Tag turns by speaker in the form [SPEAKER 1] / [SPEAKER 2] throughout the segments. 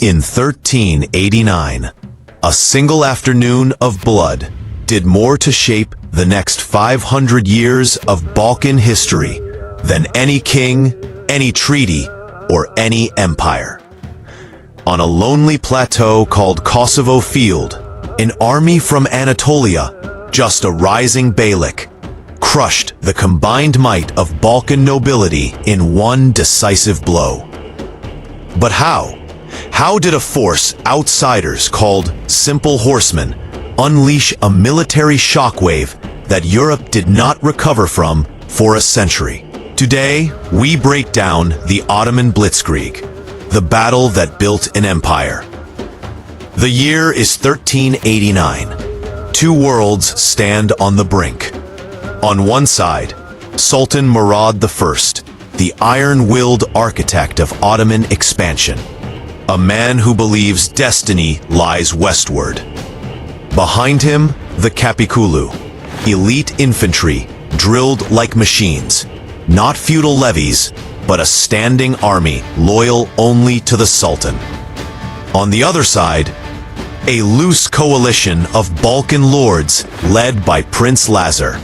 [SPEAKER 1] In 1389, a single afternoon of blood did more to shape the next 500 years of Balkan history than any king, any treaty, or any empire. On a lonely plateau called Kosovo Field, an army from Anatolia, just a rising Beylik, crushed the combined might of Balkan nobility in one decisive blow. But how? How did a force outsiders called simple horsemen unleash a military shockwave that Europe did not recover from for a century? Today, we break down the Ottoman Blitzkrieg, the battle that built an empire. The year is 1389. Two worlds stand on the brink. On one side, Sultan Murad I, the iron-willed architect of Ottoman expansion, a man who believes destiny lies westward. Behind him, the Kapikulu, elite infantry drilled like machines, not feudal levies, but a standing army loyal only to the Sultan. On the other side, a loose coalition of Balkan lords led by Prince Lazar,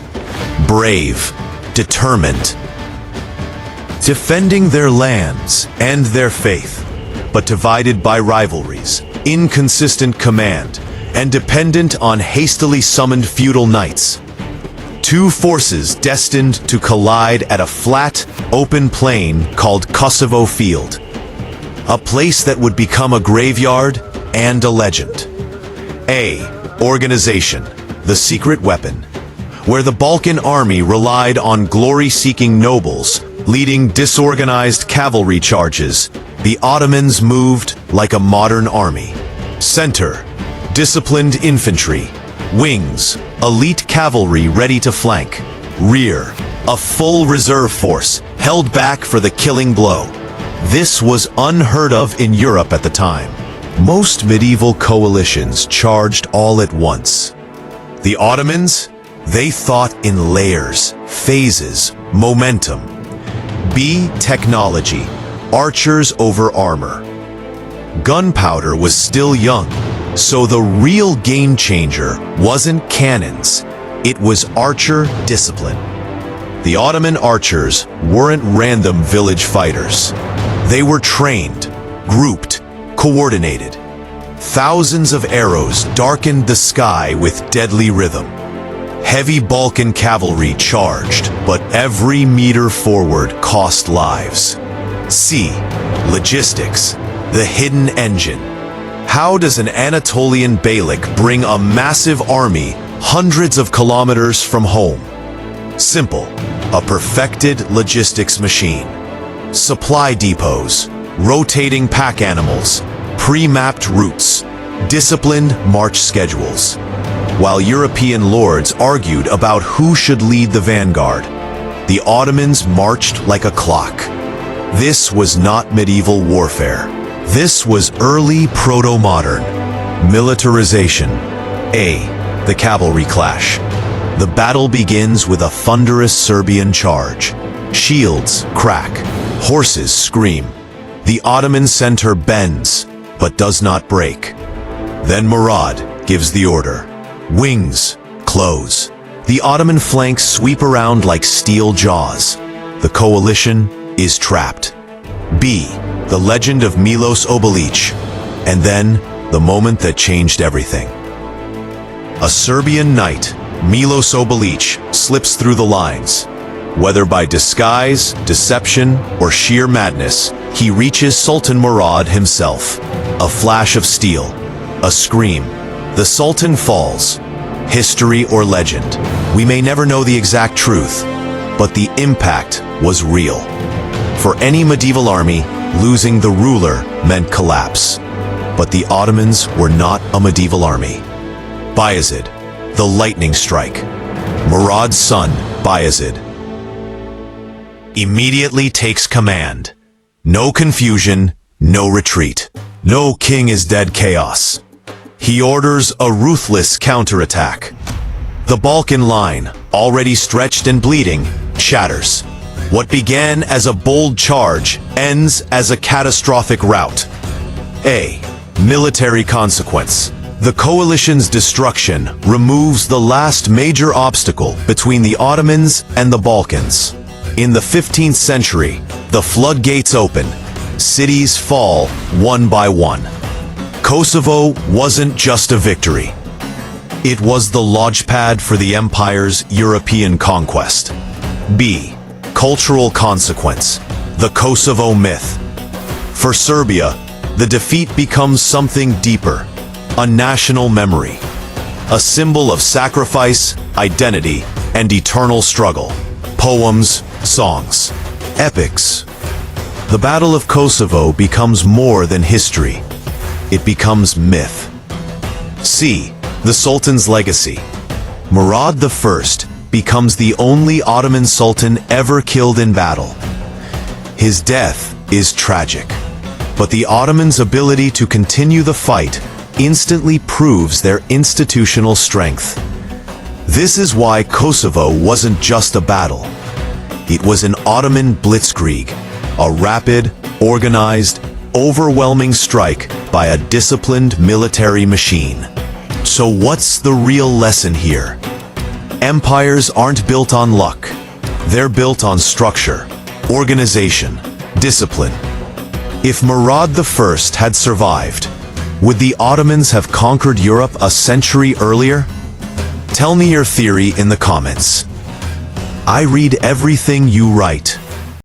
[SPEAKER 1] brave, determined, defending their lands and their faith, but divided by rivalries, inconsistent command, and dependent on hastily summoned feudal knights. Two forces destined to collide at a flat, open plain called Kosovo Field, a place that would become a graveyard and a legend. Organization, the secret weapon, where the Balkan army relied on glory-seeking nobles, leading disorganized cavalry charges. The Ottomans moved like a modern army. Center, disciplined infantry. Wings, elite cavalry ready to flank. Rear, a full reserve force, held back for the killing blow. This was unheard of in Europe at the time. Most medieval coalitions charged all at once. The Ottomans, they thought in layers, phases, momentum. Technology, archers over armor. Gunpowder was still young, so the real game changer wasn't cannons, it was archer discipline. The Ottoman archers weren't random village fighters. They were trained, grouped, coordinated. Thousands of arrows darkened the sky with deadly rhythm. Heavy Balkan cavalry charged, but every meter forward cost lives. Logistics, the hidden engine. How does an Anatolian Beylik bring a massive army hundreds of kilometers from home? Simple, a perfected logistics machine. Supply depots, rotating pack animals, pre-mapped routes, disciplined march schedules. While European lords argued about who should lead the vanguard, the Ottomans marched like a clock. This was not medieval warfare. This was early proto-modern militarization. The cavalry clash. The battle begins with a thunderous Serbian charge. Shields crack, horses scream. The Ottoman center bends, but does not break. Then Murad gives the order. Wings close. The Ottoman flanks sweep around like steel jaws. The coalition is trapped. The legend of Milos Obilic, and then the moment that changed everything. A Serbian knight, Milos Obilic, slips through the lines. Whether by disguise, deception, or sheer madness, he reaches Sultan Murad himself. A flash of steel, a scream. The Sultan falls. History or legend, we may never know the exact truth, but the impact was real. For any medieval army, losing the ruler meant collapse. But the Ottomans were not a medieval army. Bayezid, the lightning strike. Murad's son, Bayezid, immediately takes command. No confusion, no retreat. No king is dead chaos. He orders a ruthless counterattack. The Balkan line, already stretched and bleeding, shatters. What began as a bold charge ends as a catastrophic rout. A. Military consequence. The coalition's destruction removes the last major obstacle between the Ottomans and the Balkans. In the 15th century, the floodgates open. Cities fall one by one. Kosovo wasn't just a victory. It was the launchpad for the empire's European conquest. B. Cultural consequence. The Kosovo myth. For Serbia, the defeat becomes something deeper, a national memory, a symbol of sacrifice, identity, and eternal struggle. Poems, songs, epics. The Battle of Kosovo becomes more than history. It becomes myth. C. The Sultan's legacy. Murad I becomes the only Ottoman sultan ever killed in battle. His death is tragic, but the Ottomans' ability to continue the fight instantly proves their institutional strength. This is why Kosovo wasn't just a battle. It was an Ottoman blitzkrieg, a rapid, organized, overwhelming strike by a disciplined military machine. So what's the real lesson here? Empires aren't built on luck. They're built on structure, organization, discipline. If Murad I had survived, would the Ottomans have conquered Europe a century earlier? Tell me your theory in the comments. I read everything you write.